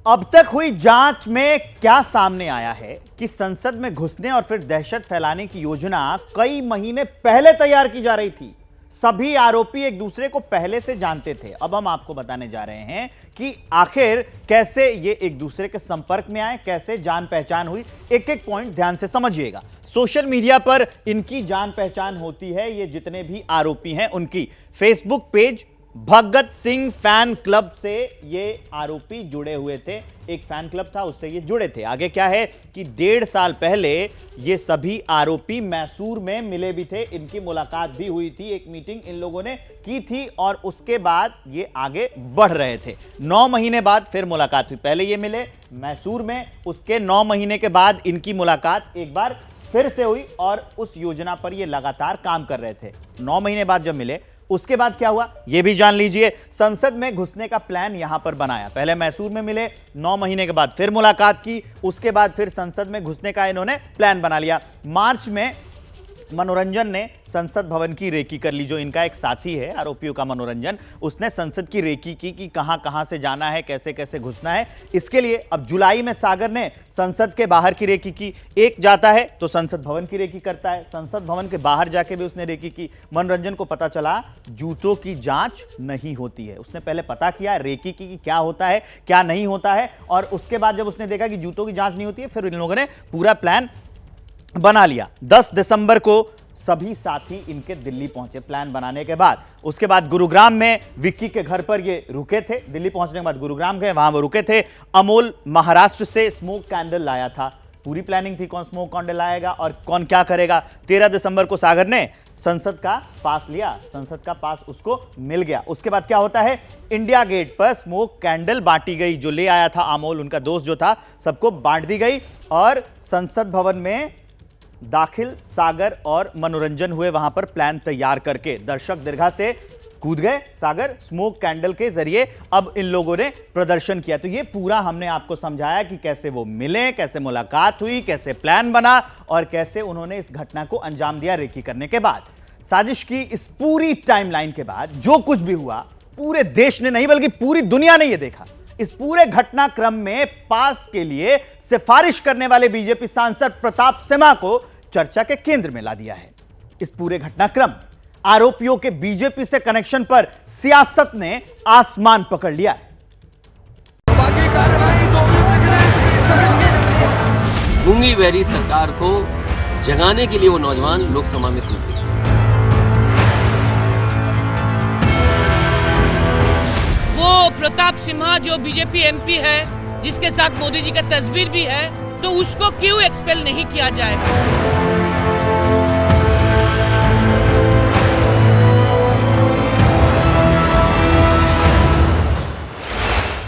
अब तक हुई जांच में क्या सामने आया है कि संसद में घुसने और फिर दहशत फैलाने की योजना कई महीने पहले तैयार की जा रही थी। सभी आरोपी एक दूसरे को पहले से जानते थे। अब हम आपको बताने जा रहे हैं कि आखिर कैसे ये एक दूसरे के संपर्क में आए, कैसे जान पहचान हुई। एक एक पॉइंट ध्यान से समझिएगा। सोशल मीडिया पर इनकी जान पहचान होती है। ये जितने भी आरोपी हैं उनकी Facebook page Bhagat Singh fan club से ये आरोपी जुड़े हुए थे। एक फैन क्लब था, उससे ये जुड़े थे। आगे क्या है कि 1.5 साल पहले ये सभी आरोपी मैसूर में मिले भी थे। इनकी मुलाकात भी हुई थी, एक मीटिंग इन लोगों ने की थी और उसके बाद ये आगे बढ़ रहे थे। 9 महीने बाद फिर मुलाकात हुई। पहले ये मिले मैसूर में, उसके 9 महीने के बाद इनकी मुलाकात एक बार फिर से हुई और उस योजना पर ये लगातार काम कर रहे थे। 9 महीने बाद जब मिले उसके बाद क्या हुआ यह भी जान लीजिए। संसद में घुसने का प्लान यहां पर बनाया। पहले मैसूर में मिले, 9 महीने के बाद फिर मुलाकात की, उसके बाद फिर संसद में घुसने का इन्होंने प्लान बना लिया। मार्च में मनोरंजन ने संसद भवन की रेकी कर ली। जो इनका एक साथी है आरोपियों का मनोरंजन, उसने संसद की रेकी की कि कहां से जाना है, कैसे कैसे घुसना है। इसके लिए अब जुलाई में सागर ने संसद के बाहर की रेकी की। एक जाता है तो संसद भवन की रेकी करता है, संसद भवन के बाहर जाके भी उसने रेकी की। मनोरंजन को पता चला जूतों की जांच नहीं होती है। उसने पहले पता किया रेकी की कि क्या होता है क्या नहीं होता है, और उसके बाद जब उसने देखा कि जूतों की जांच नहीं होती है, फिर इन लोगों ने पूरा प्लान बना लिया। 10 दिसंबर को सभी साथी इनके दिल्ली पहुंचे प्लान बनाने के बाद। उसके बाद गुरुग्राम में विक्की के घर पर ये रुके थे। दिल्ली पहुंचने के बाद गुरुग्राम गए, वहां वो रुके थे। अमोल महाराष्ट्र से स्मोक कैंडल लाया था। पूरी प्लानिंग थी कौन स्मोक कैंडल लाएगा और कौन क्या करेगा। 13 दिसंबर को सागर ने संसद का पास लिया, संसद का पास उसको मिल गया। उसके बाद क्या होता है, इंडिया गेट पर स्मोक कैंडल बांटी गई। जो ले आया था अमोल, उनका दोस्त जो था, सबको बांट दी गई और संसद भवन में दाखिल सागर और मनोरंजन हुए। वहां पर प्लान तैयार करके दर्शक दीर्घा से कूद गए सागर। स्मोक कैंडल के जरिए अब इन लोगों ने प्रदर्शन किया। तो ये पूरा हमने आपको समझाया कि कैसे वो मिले, कैसे मुलाकात हुई, कैसे प्लान बना और कैसे उन्होंने इस घटना को अंजाम दिया। रेकी करने के बाद, साजिश की इस पूरी टाइमलाइन के बाद जो कुछ भी हुआ, पूरे देश ने नहीं बल्कि पूरी दुनिया ने यह देखा। इस पूरे घटनाक्रम में पास के लिए सिफारिश करने वाले बीजेपी सांसद प्रताप सिम्हा को चर्चा के केंद्र में ला दिया है। इस पूरे घटनाक्रम, आरोपियों के बीजेपी से कनेक्शन पर सियासत ने आसमान पकड़ लिया है। गूंगी बहरी सरकार को जगाने के लिए वो नौजवान लोकसभा में कूद गए। वो प्रताप सिम्हा जो बीजेपी एमपी है, जिसके साथ मोदी जी का तस्वीर भी है, तो उसको क्यों एक्सपेल नहीं किया जाएगा?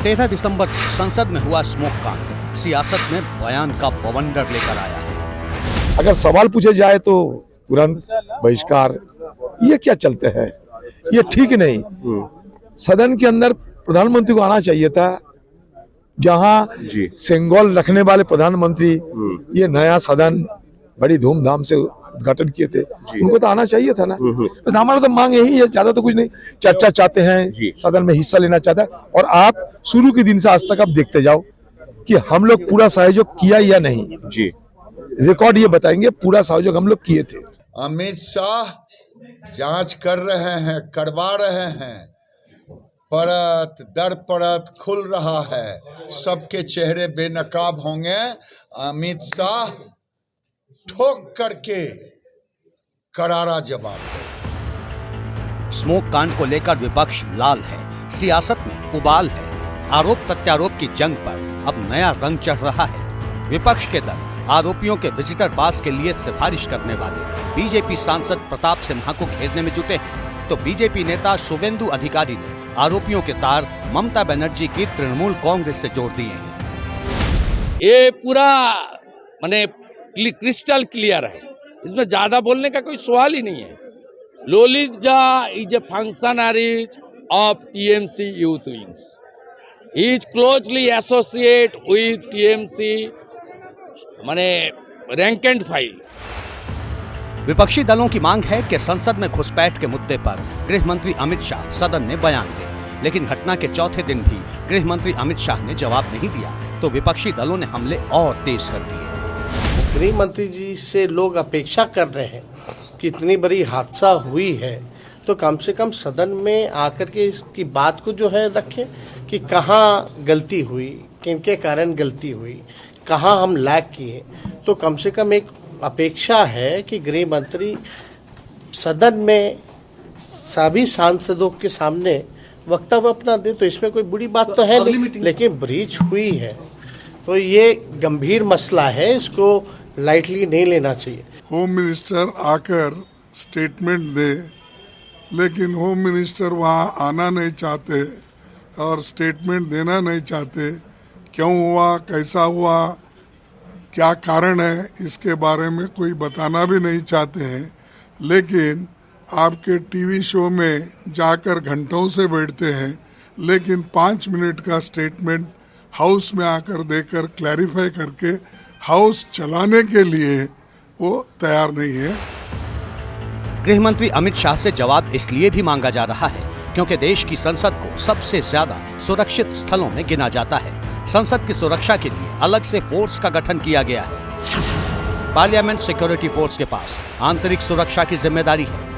13 दिसंबर संसद में हुआ स्मोक कांड सियासत में बयान का बवंडर लेकर आया है। अगर सवाल पूछे जाए तो तुरंत बहिष्कार, ये क्या चलते हैं, ये ठीक नहीं। सदन के अंदर प्रधानमंत्री को आना चाहिए था। जहां सिंगल रखने वाले प्रधानमंत्री ये नया सदन बड़ी धूमधाम से उद्घाटन किए थे, उनको तो आना चाहिए था ना। तो हमारा तो मांग यही है, ज्यादा तो कुछ नहीं। चर्चा चाहते हैं, सदन में हिस्सा लेना चाहता है। और आप शुरू के दिन से आज तक आप देखते जाओ कि हम लोग पूरा सहयोग किया या नहीं। रिकॉर्ड ये बताएंगे पूरा सहयोग हम लोग किए थे। अमित शाह जांच कर रहे हैं, करवा रहे हैं, परत दर परत खुल रहा है। सबके चेहरे बेनकाब होंगे। अमित शाह ठोक करके करारा जवाब दें। स्मोक कांड को लेकर विपक्ष लाल है, सियासत में उबाल है। आरोप प्रत्यारोप की जंग पर अब नया रंग चढ़ रहा है। विपक्ष के दल आरोपियों के विजिटर पास के लिए सिफारिश करने वाले बीजेपी सांसद प्रताप सिम्हा को घेरने में जुटे हैं, तो बीजेपी नेता शुभेंदु अधिकारी ने आरोपियों के तार ममता बनर्जी की तृणमूल कांग्रेस से जोड़ दिए हैं। ये पूरा माने क्रिस्टल क्लियर है, इसमें ज्यादा बोलने का कोई सवाल ही नहीं है। लोलितजा is a functionaries of TMC youth wings, he is closely associate with TMC माने रैंक एंड फाइल। विपक्षी दलों की मांग है कि संसद में घुसपैठ के मुद्दे पर गृह मंत्री अमित शाह सदन में बयान दें। लेकिन घटना के चौथे दिन भी गृह मंत्री अमित शाह ने जवाब नहीं दिया तो विपक्षी दलों ने हमले और तेज कर दिए। गृह मंत्री जी से लोग अपेक्षा कर रहे हैं कि इतनी बड़ी हादसा हुई है तो कम से कम सदन में आकर के इसकी बात को जो है रखें कि कहाँ गलती हुई, किनके कारण गलती हुई, कहाँ हम लैग किए। तो कम से कम एक अपेक्षा है कि गृह मंत्री सदन में सभी सांसदों के सामने वक्तव्य अपना दे। तो इसमें कोई बुरी बात तो है नहीं, लेकिन ब्रीच हुई है तो ये गंभीर मसला है, इसको लाइटली नहीं लेना चाहिए। होम मिनिस्टर आकर स्टेटमेंट दे, लेकिन होम मिनिस्टर वहाँ आना नहीं चाहते और स्टेटमेंट देना नहीं चाहते। क्यों हुआ, कैसा हुआ, क्या कारण है, इसके बारे में कोई बताना भी नहीं चाहते हैं। लेकिन आपके टीवी शो में जाकर घंटों से बैठते हैं, लेकिन 5 मिनट का स्टेटमेंट हाउस में आकर देकर क्लैरिफाई करके हाउस चलाने के लिए वो तैयार नहीं है। गृह मंत्री अमित शाह से जवाब इसलिए भी मांगा जा रहा है क्योंकि देश की संसद को सबसे ज्यादा सुरक्षित स्थलों में गिना जाता है। संसद की सुरक्षा के लिए अलग से फोर्स का गठन किया गया है। पार्लियामेंट सिक्योरिटी फोर्स के पास आंतरिक सुरक्षा की जिम्मेदारी है।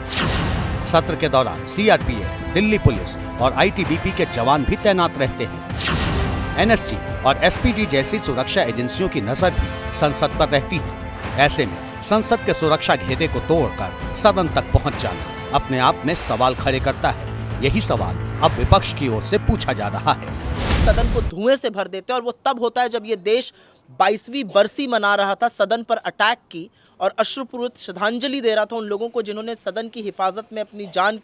सत्र के दौरान सीआरपीएफ, दिल्ली पुलिस और आईटीबीपी के जवान भी तैनात रहते हैं। एनएसजी और एसपीजी जैसी सुरक्षा एजेंसियों की नजर भी संसद पर रहती है। ऐसे में संसद के सुरक्षा घेरे को तोड़कर सदन तक पहुंच जाना अपने आप में सवाल खड़े करता है। यही सवाल अब विपक्ष की ओर से पूछा जा रहा है। सदन को धुएं से भर देते हैं और वो तब होता है जब ये देश 22वीं बरसी मना रहा था, सदन पर अटैक की और अश्रुपूरित श्रद्धांजलि दे रहा था उन लोगों को जिन्होंने सदन की हिफाजत में अपनी जान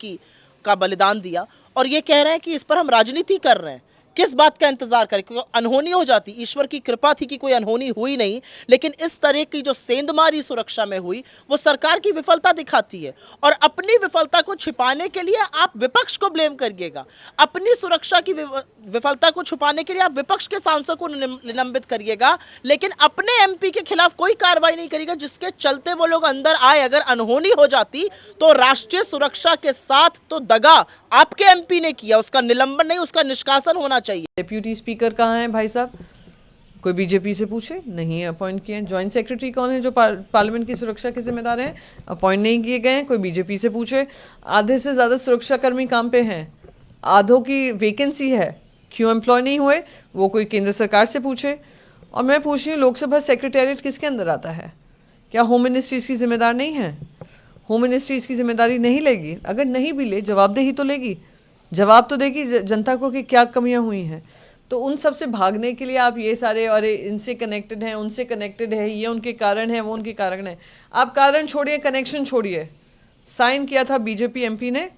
का बलिदान दिया, और ये कह रहे हैं कि इस पर हम राजनीति कर रहे हैं। किस बात का इंतजार करें, क्योंकि अनहोनी हो जाती। ईश्वर की कृपा थी कि कोई अनहोनी हुई नहीं, लेकिन इस तरह की जो सेंधमारी सुरक्षा में हुई वो सरकार की विफलता दिखाती है। और अपनी विफलता को छिपाने के लिए आप विपक्ष को ब्लेम करिएगा, अपनी सुरक्षा की विफलता को छुपाने के लिए आप विपक्ष के सांसद को निलंबित करिएगा, लेकिन अपने एमपी के खिलाफ कोई कार्रवाई नहीं करिएगा जिसके चलते वो लोग अंदर आए। अगर अनहोनी हो जाती तो राष्ट्रीय सुरक्षा के साथ तो दगा आपके एमपी ने किया, उसका निलंबन नहीं, उसका निष्कासन होना चाहिए। डिप्यूटी स्पीकर कहाँ हैं भाई साहब? कोई बीजेपी से पूछे, नहीं अपॉइंट किए हैं। जॉइंट सेक्रेटरी कौन है जो पार्लियामेंट की सुरक्षा के जिम्मेदार हैं? अपॉइंट नहीं किए गए हैं। कोई बीजेपी से पूछे। आधे से ज़्यादा सुरक्षाकर्मी काम पे हैं, आधों की वैकेंसी है, क्यों एम्प्लॉय नहीं हुए? वो कोई केंद्र सरकार से पूछे। और मैं पूछ रही हूँ, लोकसभा सेक्रेटेरिएट किसके अंदर आता है? क्या होम मिनिस्ट्री इसकी जिम्मेदार नहीं है? होम मिनिस्ट्री इसकी जिम्मेदारी नहीं लेगी? अगर नहीं भी ले, जवाबदेही तो लेगी, जवाब तो देगी जनता को कि क्या कमियां हुई हैं। तो उन सब से भागने के लिए आप ये सारे, और इनसे कनेक्टेड हैं, उनसे कनेक्टेड है, ये उनके कारण है, वो उनके कारण है। आप कारण छोड़िए, कनेक्शन छोड़िए। साइन किया था बीजेपी एमपी ने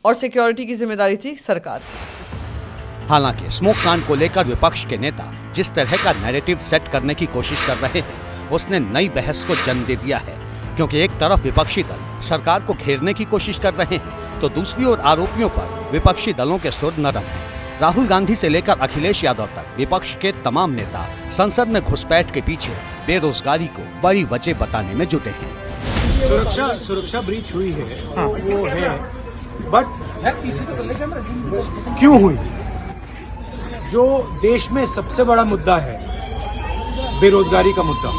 और सिक्योरिटी की जिम्मेदारी थी सरकार की। हालांकि स्मोक कांड को लेकर विपक्ष के नेता जिस तरह का नैरेटिव सेट करने की कोशिश कर रहे हैं, उसने नई बहस को जन्म दे दिया है। क्योंकि एक तरफ विपक्षी दल सरकार को घेरने की कोशिश कर रहे हैं, तो दूसरी ओर आरोपियों पर विपक्षी दलों के सुर नरम हैं। राहुल गांधी से लेकर अखिलेश यादव तक विपक्ष के तमाम नेता संसद में घुसपैठ के पीछे बेरोजगारी को बड़ी वजह बताने में जुटे हैं। सुरक्षा ब्रीच हुई है, हाँ, वो है, बट क्यों हुई? जो देश में सबसे बड़ा मुद्दा है, बेरोजगारी का मुद्दा,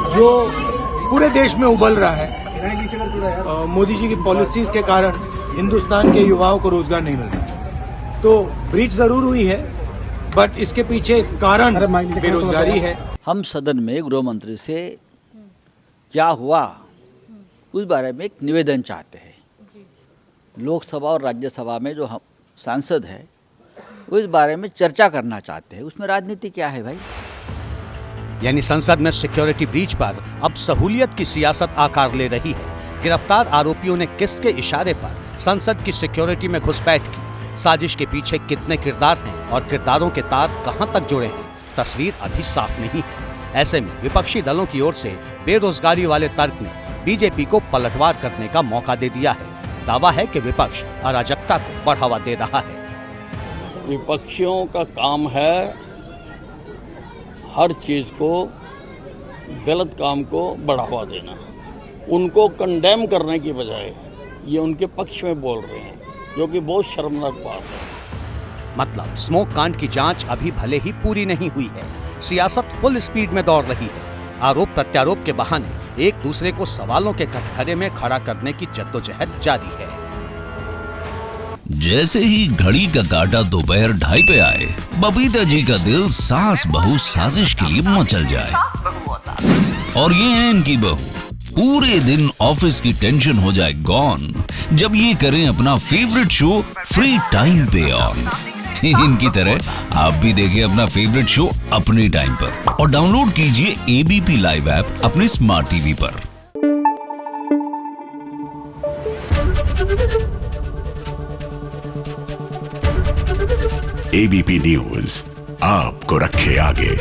जो पूरे देश में उबल रहा है, मोदी जी की पॉलिसीज के कारण हिंदुस्तान के युवाओं को रोजगार नहीं मिल रहा। तो ब्रीच जरूर हुई है, बट इसके पीछे कारण बेरोजगारी है। हम सदन में गृह मंत्री से क्या हुआ उस बारे में एक निवेदन चाहते हैं। लोकसभा और राज्यसभा में जो हम सांसद है उस बारे में चर्चा करना चाहते हैं। उसमें राजनीति क्या है भाई? यानी संसद में सिक्योरिटी ब्रीच पर अब सहूलियत की सियासत आकार ले रही है। गिरफ्तार आरोपियों ने किसके इशारे पर संसद की सिक्योरिटी में घुसपैठ की? साजिश के पीछे कितने किरदार हैं और किरदारों के तार कहां तक जुड़े हैं, तस्वीर अभी साफ नहीं है। ऐसे में विपक्षी दलों की ओर से बेरोजगारी वाले तर्क ने बीजेपी को पलटवार करने का मौका दे दिया है। दावा है कि विपक्ष अराजकता को बढ़ावा दे रहा है। विपक्षियों का काम है हर चीज़ को, गलत काम को बढ़ावा देना। उनको कंडेम करने की बजाय ये उनके पक्ष में बोल रहे हैं, जो कि बहुत शर्मनाक बात है। मतलब स्मोक कांड की जांच अभी भले ही पूरी नहीं हुई है, सियासत फुल स्पीड में दौड़ रही है। आरोप प्रत्यारोप के बहाने एक दूसरे को सवालों के कटघरे में खड़ा करने की जद्दोजहद जारी है। जैसे ही घड़ी का काटा दोपहर 2:30 पे आए, बबीता जी का दिल सास बहू साजिश के लिए मचल जाए। और ये है इनकी बहू, पूरे दिन ऑफिस की टेंशन हो जाए गॉन जब ये करें अपना फेवरेट शो फ्री टाइम पे ऑन। इनकी तरह आप भी देखें अपना फेवरेट शो अपने टाइम पर और डाउनलोड कीजिए एबीपी लाइव ऐप अपने स्मार्ट टीवी पर। एबीपी न्यूज आपको रखे आगे।